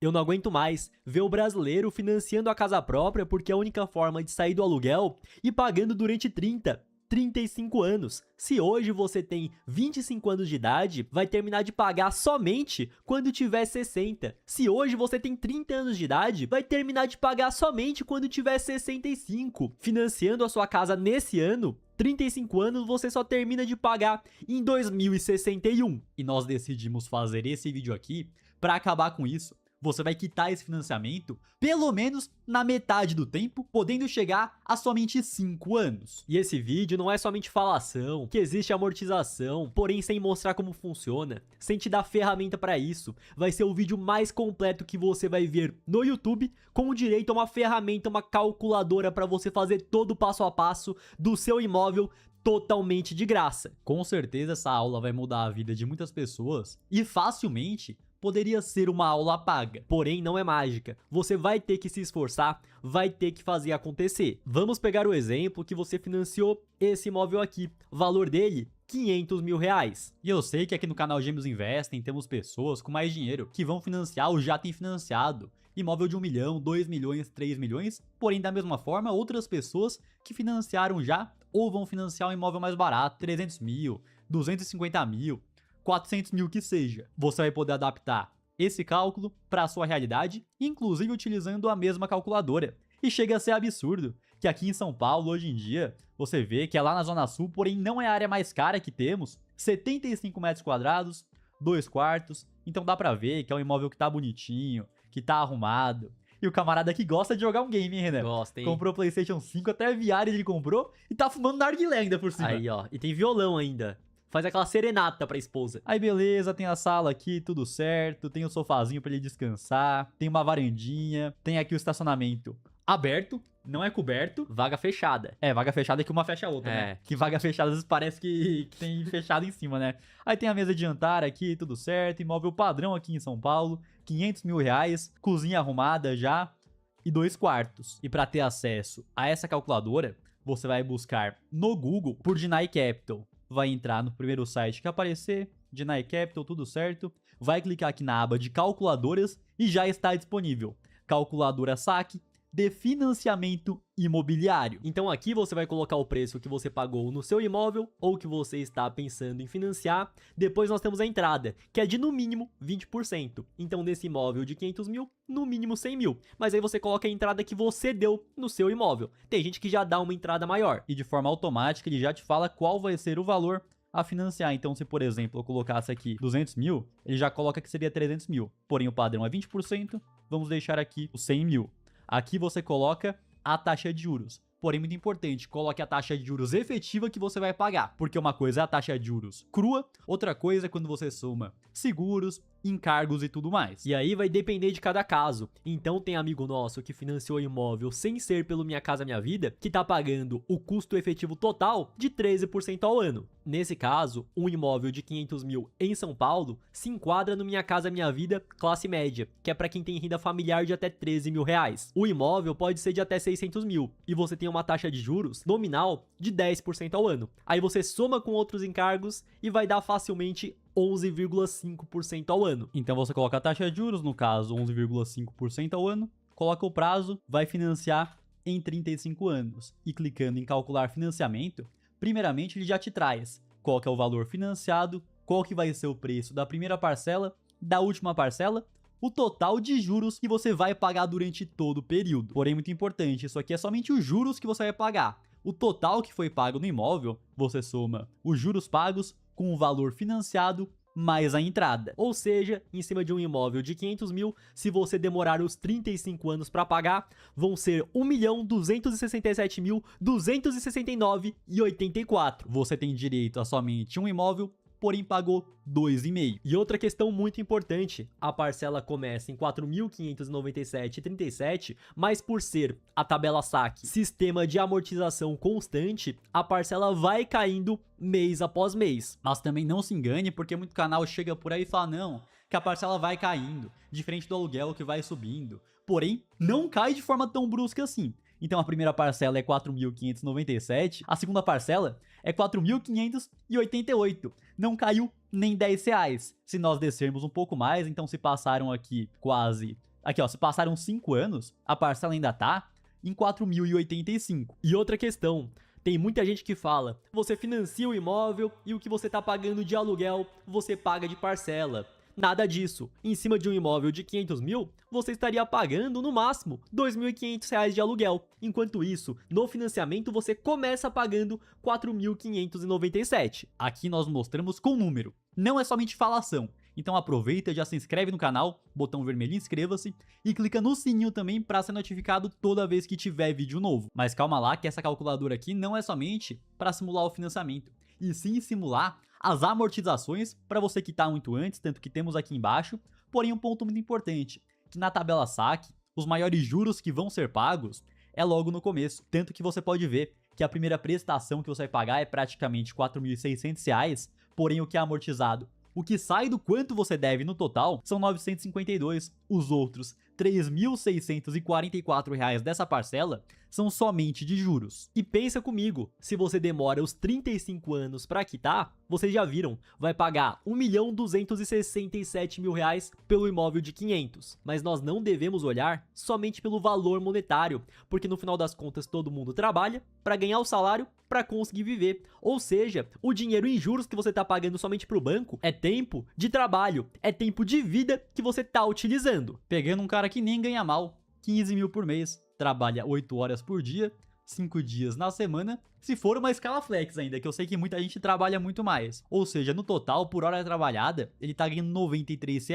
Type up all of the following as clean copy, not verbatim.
Eu não aguento mais ver o brasileiro financiando a casa própria porque é a única forma de sair do aluguel e pagando durante 35 anos. Se hoje você tem 25 anos de idade, vai terminar de pagar somente quando tiver 60. Se hoje você tem 30 anos de idade, vai terminar de pagar somente quando tiver 65. Financiando a sua casa nesse ano, 35 anos você só termina de pagar em 2061. E nós decidimos fazer esse vídeo aqui para acabar com isso. Você vai quitar esse financiamento pelo menos na metade do tempo, podendo chegar a somente 5 anos. E esse vídeo não é somente falação, que existe amortização, porém sem mostrar como funciona, sem te dar ferramenta para isso. Vai ser o vídeo mais completo que você vai ver no YouTube, com direito a uma ferramenta, uma calculadora para você fazer todo o passo a passo do seu imóvel totalmente de graça. Com certeza essa aula vai mudar a vida de muitas pessoas e facilmente poderia ser uma aula paga. Porém, não é mágica. Você vai ter que se esforçar, vai ter que fazer acontecer. Vamos pegar o exemplo que você financiou esse imóvel aqui. Valor dele, 500 mil reais. E eu sei que aqui no canal Gêmeos Investem temos pessoas com mais dinheiro que vão financiar ou já têm financiado imóvel de 1 milhão, 2 milhões, 3 milhões. Porém, da mesma forma, outras pessoas que financiaram já ou vão financiar um imóvel mais barato, 300 mil, 250 mil, 400 mil que seja. Você vai poder adaptar esse cálculo para a sua realidade, inclusive utilizando a mesma calculadora. E chega a ser absurdo que aqui em São Paulo, hoje em dia, você vê que é lá na Zona Sul, porém não é a área mais cara que temos, 75 metros quadrados, 2 quartos, então dá pra ver que é um imóvel que tá bonitinho, que tá arrumado. E o camarada que gosta de jogar um game, hein, Renan? Gosta, hein? Comprou o PlayStation 5, até VR ele comprou e tá fumando narguilé ainda por cima. Aí, ó, e tem violão ainda. Faz aquela serenata pra esposa. Aí beleza, tem a sala aqui, tudo certo, tem o sofazinho pra ele descansar, tem uma varandinha, tem aqui o estacionamento aberto, não é coberto. Vaga fechada. É, vaga fechada é que uma fecha a outra, né? Que vaga fechada às vezes parece que tem fechado em cima, né? Aí tem a mesa de jantar aqui, tudo certo, imóvel padrão aqui em São Paulo, 500 mil reais, cozinha arrumada já e 2 quartos. E pra ter acesso a essa calculadora, você vai buscar no Google por Deny Capital. Vai entrar no primeiro site que aparecer, Deny Capital, tudo certo. Vai clicar aqui na aba de calculadoras e já está disponível. Calculadora Saque de financiamento imobiliário. Então aqui você vai colocar o preço que você pagou no seu imóvel ou que você está pensando em financiar. Depois nós temos a entrada, que é de no mínimo 20%. Então nesse imóvel de 500 mil, no mínimo 100 mil. Mas aí você coloca a entrada que você deu no seu imóvel. Tem gente que já dá uma entrada maior. E de forma automática ele já te fala qual vai ser o valor a financiar. Então se por exemplo eu colocasse aqui 200 mil, ele já coloca que seria 300 mil. Porém o padrão é 20%, vamos deixar aqui os 100 mil. Aqui você coloca a taxa de juros. Porém, muito importante, coloque a taxa de juros efetiva que você vai pagar. Porque uma coisa é a taxa de juros crua, outra coisa é quando você soma seguros, encargos e tudo mais. E aí vai depender de cada caso. Então tem amigo nosso que financiou imóvel sem ser pelo Minha Casa Minha Vida, que tá pagando o custo efetivo total de 13% ao ano. Nesse caso, um imóvel de 500 mil em São Paulo se enquadra no Minha Casa Minha Vida classe média, que é para quem tem renda familiar de até 13 mil reais. O imóvel pode ser de até 600 mil e você tem uma taxa de juros nominal de 10% ao ano. Aí você soma com outros encargos e vai dar facilmente 11,5% ao ano. Então você coloca a taxa de juros, no caso 11,5% ao ano, coloca o prazo, vai financiar em 35 anos. E clicando em calcular financiamento, primeiramente ele já te traz qual que é o valor financiado, qual que vai ser o preço da primeira parcela, da última parcela, o total de juros que você vai pagar durante todo o período. Porém, muito importante, isso aqui é somente os juros que você vai pagar. O total que foi pago no imóvel, você soma os juros pagos com o valor financiado mais a entrada. Ou seja, em cima de um imóvel de 500 mil, se você demorar os 35 anos para pagar, vão ser 1.267.269,84. Você tem direito a somente um imóvel, porém pagou 2,5. E outra questão muito importante, a parcela começa em 4.597,37, mas por ser a tabela saque sistema de amortização constante, a parcela vai caindo mês após mês. Mas também não se engane, porque muito canal chega por aí e fala não, que a parcela vai caindo, diferente do aluguel que vai subindo. Porém, não cai de forma tão brusca assim. Então a primeira parcela é 4.597, a segunda parcela é 4.588. Não caiu nem 10 reais. Se nós descermos um pouco mais, então se passaram aqui quase Aqui, ó, se passaram 5 anos, a parcela ainda tá em 4.085. E outra questão, tem muita gente que fala, você financia o imóvel e o que você tá pagando de aluguel, você paga de parcela. Nada disso. Em cima de um imóvel de 500 mil, você estaria pagando, no máximo, R$ 2.500 de aluguel. Enquanto isso, no financiamento, você começa pagando R$ 4.597. Aqui nós mostramos com número, não é somente falação. Então aproveita, já se inscreve no canal, botão vermelho inscreva-se e clica no sininho também para ser notificado toda vez que tiver vídeo novo. Mas calma lá que essa calculadora aqui não é somente para simular o financiamento, e sim simular as amortizações para você quitar muito antes, tanto que temos aqui embaixo. Porém, um ponto muito importante, que na tabela saque, os maiores juros que vão ser pagos é logo no começo, tanto que você pode ver que a primeira prestação que você vai pagar é praticamente R$ 4.600, porém o que é amortizado, o que sai do quanto você deve no total, são 952, os outros R$ 3.644 dessa parcela são somente de juros. E pensa comigo, se você demora os 35 anos para quitar, vocês já viram, vai pagar R$ 1.267.000 pelo imóvel de 500. Mas nós não devemos olhar somente pelo valor monetário, porque no final das contas todo mundo trabalha para ganhar o salário para conseguir viver. Ou seja, o dinheiro em juros que você está pagando somente para o banco é tempo de trabalho, é tempo de vida que você está utilizando. Pegando um cara que nem ganha mal, 15 mil por mês, trabalha 8 horas por dia, 5 dias na semana, se for uma escala flex ainda, que eu sei que muita gente trabalha muito mais. Ou seja, no total, por hora trabalhada, ele tá ganhando R$ 93.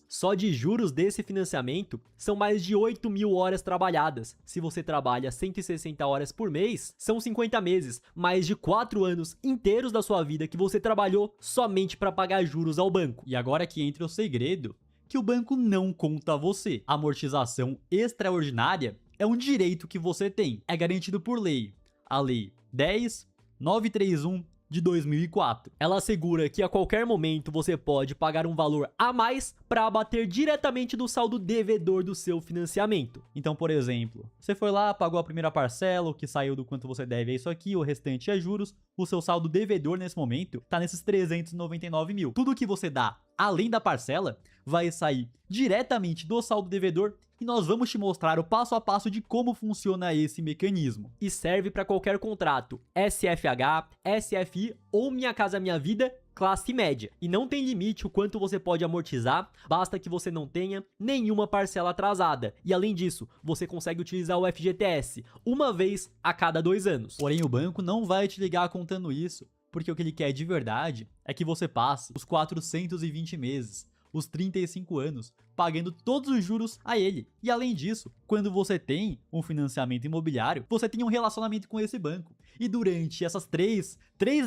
Só de juros desse financiamento, são mais de 8.000 horas trabalhadas. Se você trabalha 160 horas por mês, são 50 meses, mais de 4 anos inteiros da sua vida que você trabalhou somente para pagar juros ao banco. E agora que entra o segredo, que o banco não conta você. A amortização extraordinária é um direito que você tem, é garantido por lei. A Lei 10.931 de 2004. Ela assegura que a qualquer momento você pode pagar um valor a mais para abater diretamente do saldo devedor do seu financiamento. Então, por exemplo, você foi lá, pagou a primeira parcela, o que saiu do quanto você deve é isso aqui, o restante é juros, o seu saldo devedor nesse momento tá nesses 399 mil. Tudo que você dá além da parcela vai sair diretamente do saldo devedor e nós vamos te mostrar o passo a passo de como funciona esse mecanismo. E serve para qualquer contrato, SFH, SFI ou Minha Casa Minha Vida, classe média. E não tem limite o quanto você pode amortizar, basta que você não tenha nenhuma parcela atrasada. E além disso, você consegue utilizar o FGTS uma vez a cada 2 anos. Porém, o banco não vai te ligar contando isso, porque o que ele quer de verdade é que você passe os 420 meses, os 35 anos, pagando todos os juros a ele. E além disso, quando você tem um financiamento imobiliário, você tem um relacionamento com esse banco. E durante essas 3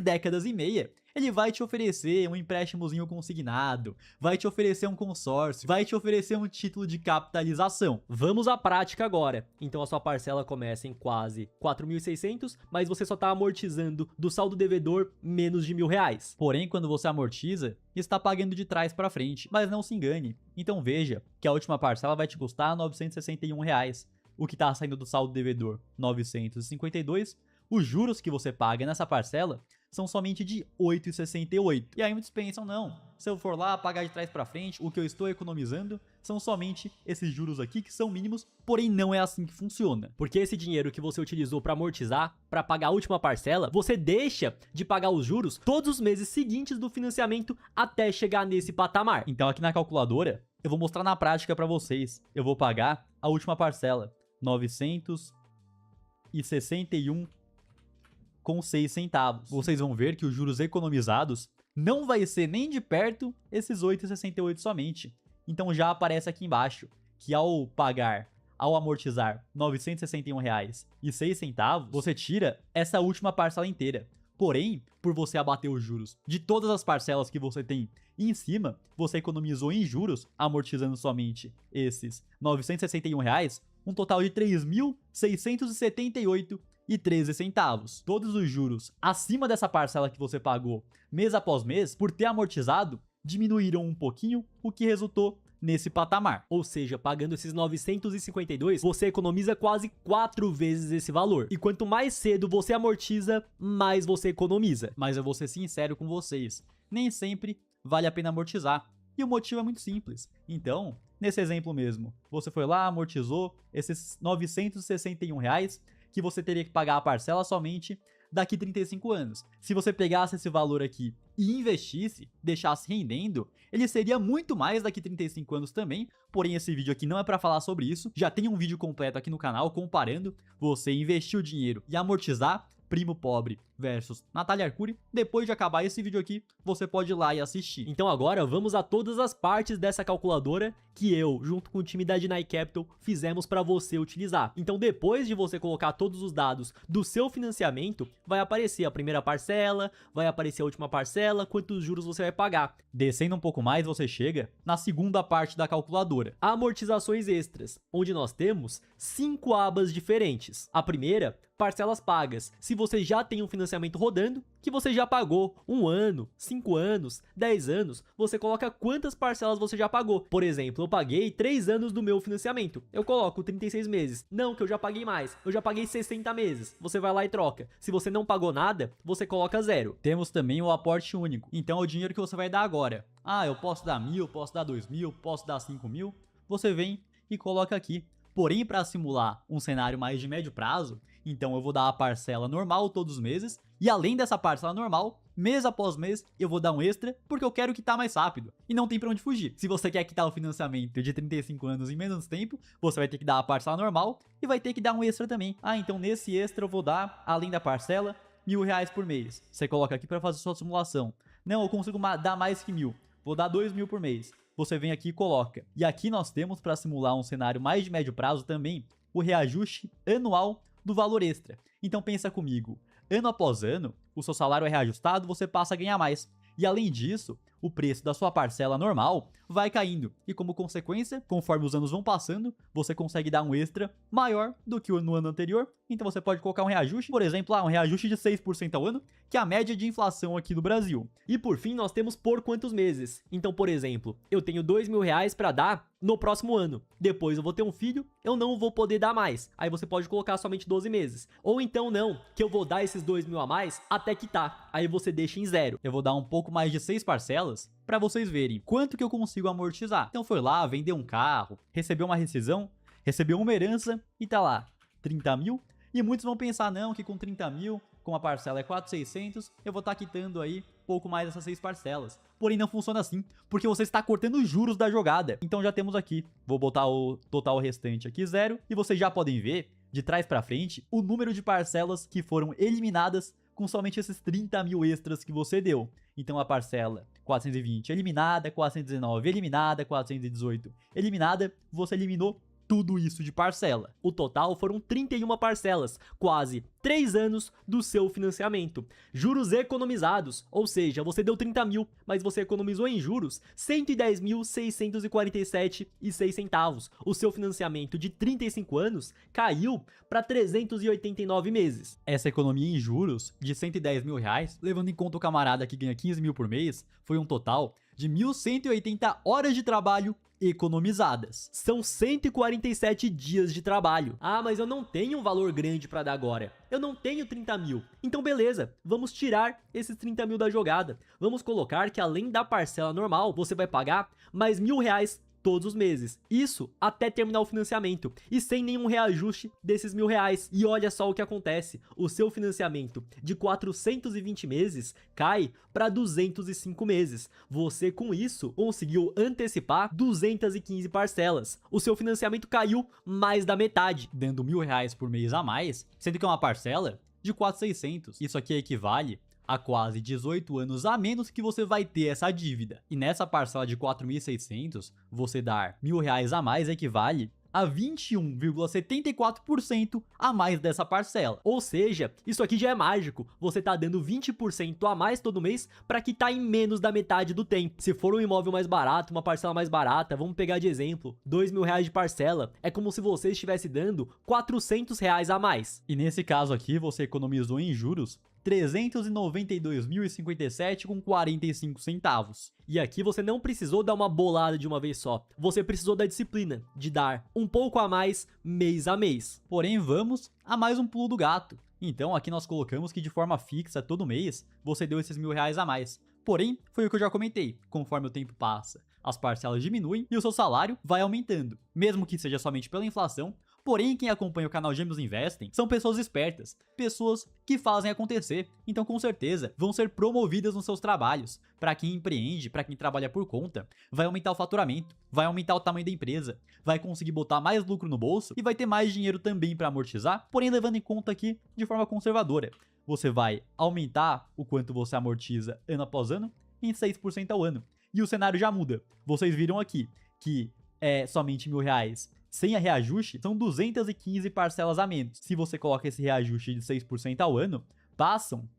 décadas e meia, ele vai te oferecer um empréstimozinho consignado, vai te oferecer um consórcio, vai te oferecer um título de capitalização. Vamos à prática agora. Então a sua parcela começa em quase 4.600, mas você só está amortizando do saldo devedor menos de R$ 1.000. Porém, quando você amortiza, está pagando de trás para frente. Mas não se engane. Então veja que a última parcela vai te custar R$ 961, o que está saindo do saldo devedor 952. Os juros que você paga nessa parcela são somente de R$ 8,68. E aí muitos pensam, não, se eu for lá pagar de trás para frente, o que eu estou economizando são somente esses juros aqui que são mínimos, porém não é assim que funciona. Porque esse dinheiro que você utilizou para amortizar, para pagar a última parcela, você deixa de pagar os juros todos os meses seguintes do financiamento até chegar nesse patamar. Então aqui na calculadora, eu vou mostrar na prática para vocês. Eu vou pagar a última parcela, R$ 961,06. Vocês vão ver que os juros economizados não vai ser nem de perto esses R$ 8,68 somente. Então já aparece aqui embaixo que ao amortizar R$ 961,06, você tira essa última parcela inteira. Porém, por você abater os juros de todas as parcelas que você tem em cima, você economizou em juros, amortizando somente esses R$ 961, um total de R$ 3.678,13. Todos os juros acima dessa parcela que você pagou mês após mês, por ter amortizado, diminuíram um pouquinho, o que resultou nesse patamar. Ou seja, pagando esses 952, você economiza quase 4 vezes esse valor. E quanto mais cedo você amortiza, mais você economiza. Mas eu vou ser sincero com vocês, nem sempre vale a pena amortizar. E o motivo é muito simples. Então, nesse exemplo mesmo, você foi lá, amortizou esses R$ 961 reais que você teria que pagar a parcela somente daqui 35 anos. Se você pegasse esse valor aqui e investisse, deixasse rendendo, ele seria muito mais daqui 35 anos também, porém esse vídeo aqui não é para falar sobre isso, já tem um vídeo completo aqui no canal comparando você investir o dinheiro e amortizar, Primo Pobre versus Natália Arcuri. Depois de acabar esse vídeo aqui, você pode ir lá e assistir. Então agora vamos a todas as partes dessa calculadora que eu, junto com o time da Deny Capital, fizemos para você utilizar. Então depois de você colocar todos os dados do seu financiamento, vai aparecer a primeira parcela, vai aparecer a última parcela, quantos juros você vai pagar. Descendo um pouco mais, você chega na segunda parte da calculadora. Amortizações extras, onde nós temos 5 abas diferentes. A primeira, parcelas pagas. Se você já tem um financiamento rodando, que você já pagou 1 ano, 5 anos, 10 anos, você coloca quantas parcelas você já pagou. Por exemplo, eu paguei 3 anos do meu financiamento, eu coloco 36 meses. Não, que eu já paguei mais, eu já paguei 60 meses. Você vai lá e troca. Se você não pagou nada, você coloca 0. Temos também o aporte único, então é o dinheiro que você vai dar agora. Ah, eu posso dar 1.000, posso dar 2.000, posso dar 5.000. Você vem e coloca aqui. Porém, para simular um cenário mais de médio prazo, então eu vou dar a parcela normal todos os meses, e além dessa parcela normal, mês após mês, eu vou dar um extra, porque eu quero quitar mais rápido, e não tem pra onde fugir. Se você quer quitar o financiamento de 35 anos em menos tempo, você vai ter que dar a parcela normal, e vai ter que dar um extra também. Ah, então nesse extra eu vou dar, além da parcela, R$ 1.000 por mês. Você coloca aqui para fazer sua simulação. Não, eu consigo dar mais que 1.000, vou dar 2.000 por mês. Você vem aqui e coloca. E aqui nós temos, para simular um cenário mais de médio prazo também, o reajuste anual do valor extra. Então pensa comigo, ano após ano, o seu salário é reajustado, você passa a ganhar mais. E além disso, o preço da sua parcela normal vai caindo. E como consequência, conforme os anos vão passando, você consegue dar um extra maior do que no ano anterior. Então você pode colocar um reajuste, por exemplo, um reajuste de 6% ao ano, que é a média de inflação aqui no Brasil. E por fim, nós temos por quantos meses. Então, por exemplo, eu tenho R$2.000 para dar no próximo ano. Depois eu vou ter um filho, eu não vou poder dar mais. Aí você pode colocar somente 12 meses. Ou então não, que eu vou dar esses 2.000 a mais até quitar. Aí você deixa em 0. Eu vou dar um pouco mais de 6 parcelas para vocês verem quanto que eu consigo amortizar. Então foi lá, vendeu um carro, recebeu uma rescisão, recebeu uma herança e tá lá, 30.000. E muitos vão pensar, não, que com 30.000, com a parcela é 4.600, eu vou estar quitando aí pouco mais dessas 6 parcelas. Porém não funciona assim, porque você está cortando os juros da jogada. Então já temos aqui, vou botar o total restante aqui 0, e vocês já podem ver, de trás para frente, o número de parcelas que foram eliminadas com somente esses 30.000 extras que você deu. Então a parcela 420 eliminada, 419 eliminada, 418 eliminada, você eliminou tudo isso de parcela. O total foram 31 parcelas, quase 3 anos do seu financiamento. Juros economizados, ou seja, você deu 30.000, mas você economizou em juros 110.647,06 centavos. O seu financiamento de 35 anos caiu para 389 meses. Essa economia em juros de R$110.000, levando em conta o camarada que ganha 15.000 por mês, foi um total de 1.180 horas de trabalho economizadas. São 147 dias de trabalho. Ah, mas eu não tenho um valor grande para dar agora. Eu não tenho 30.000. Então beleza, vamos tirar esses 30.000 da jogada. Vamos colocar que além da parcela normal, você vai pagar mais R$1.000 todos os meses. Isso até terminar o financiamento e sem nenhum reajuste desses R$1.000. E olha só o que acontece. O seu financiamento de 420 meses cai para 205 meses. Você com isso conseguiu antecipar 215 parcelas. O seu financiamento caiu mais da metade, dando R$1.000 por mês a mais, sendo que é uma parcela de 4.600. Isso aqui equivale a quase 18 anos a menos que você vai ter essa dívida. E nessa parcela de 4.600, você dar R$1.000 a mais equivale a 21,74% a mais dessa parcela. Ou seja, isso aqui já é mágico. Você tá dando 20% a mais todo mês para quitar em menos da metade do tempo. Se for um imóvel mais barato, uma parcela mais barata, vamos pegar de exemplo, R$2.000 de parcela, é como se você estivesse dando R$400 a mais. E nesse caso aqui, você economizou em juros R$392.057,45 centavos. E aqui você não precisou dar uma bolada de uma vez só. Você precisou da disciplina, de dar um pouco a mais mês a mês. Porém, vamos a mais um pulo do gato. Então aqui nós colocamos que de forma fixa, todo mês, você deu esses R$1.000 a mais. Porém, foi o que eu já comentei, conforme o tempo passa, as parcelas diminuem e o seu salário vai aumentando, mesmo que seja somente pela inflação. Porém, quem acompanha o canal Gêmeos Investem são pessoas espertas, pessoas que fazem acontecer, então com certeza vão ser promovidas nos seus trabalhos. Para quem empreende, para quem trabalha por conta, vai aumentar o faturamento, vai aumentar o tamanho da empresa, vai conseguir botar mais lucro no bolso e vai ter mais dinheiro também para amortizar, porém levando em conta aqui de forma conservadora. Você vai aumentar o quanto você amortiza ano após ano em 6% ao ano. E o cenário já muda. Vocês viram aqui que é somente R$1.000 sem a reajuste, são 215 parcelas a menos. Se você coloca esse reajuste de 6% ao ano, passam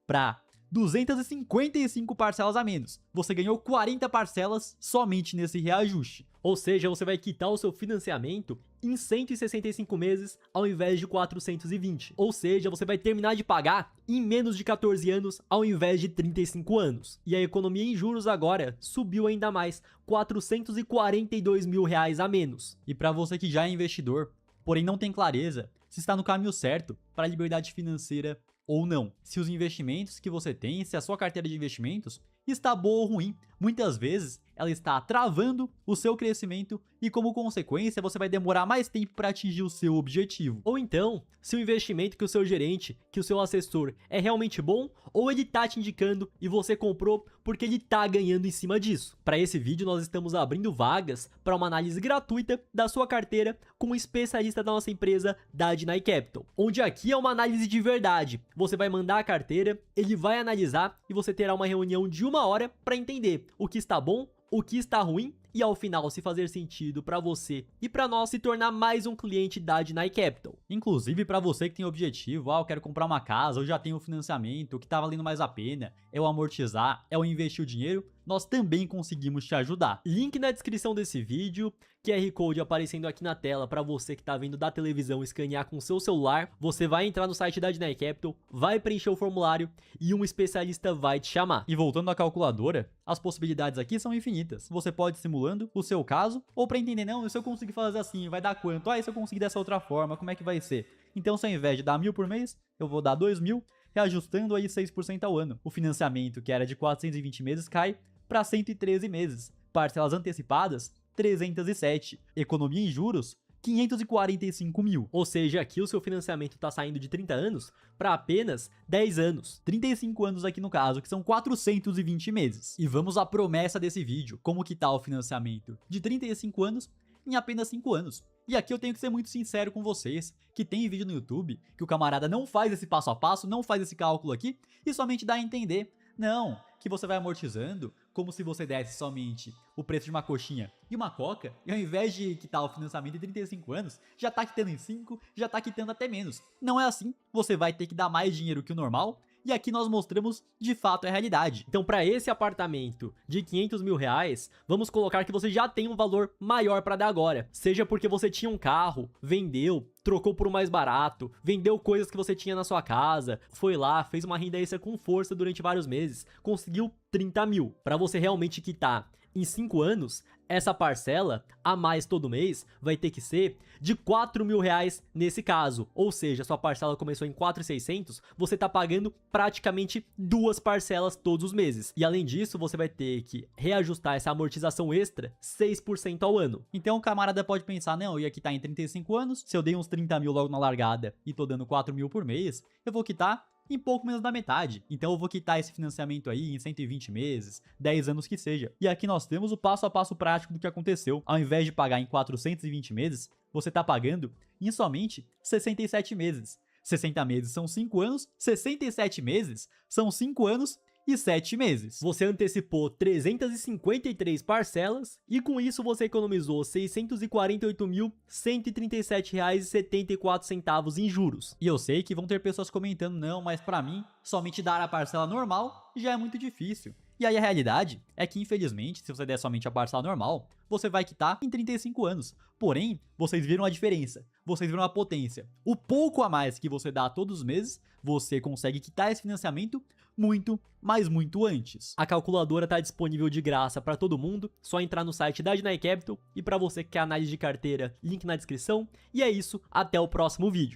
para 255 parcelas a menos. Você ganhou 40 parcelas somente nesse reajuste. Ou seja, você vai quitar o seu financiamento em 165 meses ao invés de 420. Ou seja, você vai terminar de pagar em menos de 14 anos ao invés de 35 anos. E a economia em juros agora subiu ainda mais, R$442 mil a menos. E para você que já é investidor, porém não tem clareza se está no caminho certo para a liberdade financeira ou não, se os investimentos que você tem, se a sua carteira de investimentos está boa ou ruim, muitas vezes ela está travando o seu crescimento e como consequência você vai demorar mais tempo para atingir o seu objetivo. Ou então, se o investimento que o seu gerente, que o seu assessor é realmente bom ou ele tá te indicando e você comprou porque ele tá ganhando em cima disso. Para esse vídeo nós estamos abrindo vagas para uma análise gratuita da sua carteira com um especialista da nossa empresa, da Deny Capital, onde aqui é uma análise de verdade. Você vai mandar a carteira, ele vai analisar e você terá uma reunião de 1 hora para entender o que está bom, o que está ruim e ao final se fazer sentido para você e para nós se tornar mais um cliente da Deny Capital. Inclusive para você que tem objetivo, eu quero comprar uma casa, eu já tenho financiamento, o que tá valendo mais a pena é eu amortizar, é eu investir o dinheiro, nós também conseguimos te ajudar. Link na descrição desse vídeo, QR Code aparecendo aqui na tela para você que tá vendo da televisão escanear com seu celular. Você vai entrar no site da Deny Capital, vai preencher o formulário e um especialista vai te chamar. E voltando à calculadora, as possibilidades aqui são infinitas. Você pode ir simulando o seu caso, ou para entender, não, se eu conseguir fazer assim, vai dar quanto? E se eu conseguir dessa outra forma, como é que vai ser? Então, se ao invés de dar 1.000 por mês, eu vou dar 2.000, reajustando aí 6% ao ano. O financiamento, que era de 420 meses, cai para 113 meses. Parcelas antecipadas, 307. Economia em juros, 545 mil. Ou seja, aqui o seu financiamento está saindo de 30 anos para apenas 10 anos. 35 anos aqui no caso, que são 420 meses. E vamos à promessa desse vídeo. Como que tá o financiamento de 35 anos em apenas 5 anos. E aqui eu tenho que ser muito sincero com vocês, que tem vídeo no YouTube que o camarada não faz esse passo a passo, não faz esse cálculo aqui e somente dá a entender, não, que você vai amortizando como se você desse somente o preço de uma coxinha e uma coca, e ao invés de quitar o financiamento de 35 anos, já tá quitando em 5, já tá quitando até menos. Não é assim, você vai ter que dar mais dinheiro que o normal, e aqui nós mostramos de fato a realidade. Então, para esse apartamento de 500 mil reais, vamos colocar que você já tem um valor maior para dar agora. Seja porque você tinha um carro, vendeu, trocou por um mais barato, vendeu coisas que você tinha na sua casa, foi lá, fez uma renda extra com força durante vários meses, conseguiu 30 mil. Para você realmente quitar em 5 anos, essa parcela a mais todo mês vai ter que ser de 4 mil reais nesse caso. Ou seja, sua parcela começou em 4.600, você tá pagando praticamente 2 parcelas todos os meses. E além disso, você vai ter que reajustar essa amortização extra 6% ao ano. Então o camarada pode pensar, não, eu ia quitar em 35 anos, se eu dei uns 30 mil logo na largada e tô dando 4 mil por mês, eu vou quitar em pouco menos da metade. Então eu vou quitar esse financiamento aí em 120 meses, 10 anos que seja. E aqui nós temos o passo a passo prático do que aconteceu. Ao invés de pagar em 420 meses, você tá pagando em somente 67 meses. 60 meses são 5 anos, 67 meses são 5 anos e 7 meses. Você antecipou 353 parcelas e com isso você economizou R$ 648.137,74 em juros. E eu sei que vão ter pessoas comentando, não, mas pra mim, somente dar a parcela normal já é muito difícil. E aí a realidade é que, infelizmente, se você der somente a parcela normal, você vai quitar em 35 anos. Porém, vocês viram a diferença, vocês viram a potência. O pouco a mais que você dá todos os meses, você consegue quitar esse financiamento muito, mas muito antes. A calculadora está disponível de graça para todo mundo, só entrar no site da Deny Capital e para você que quer análise de carteira, link na descrição. E é isso, até o próximo vídeo.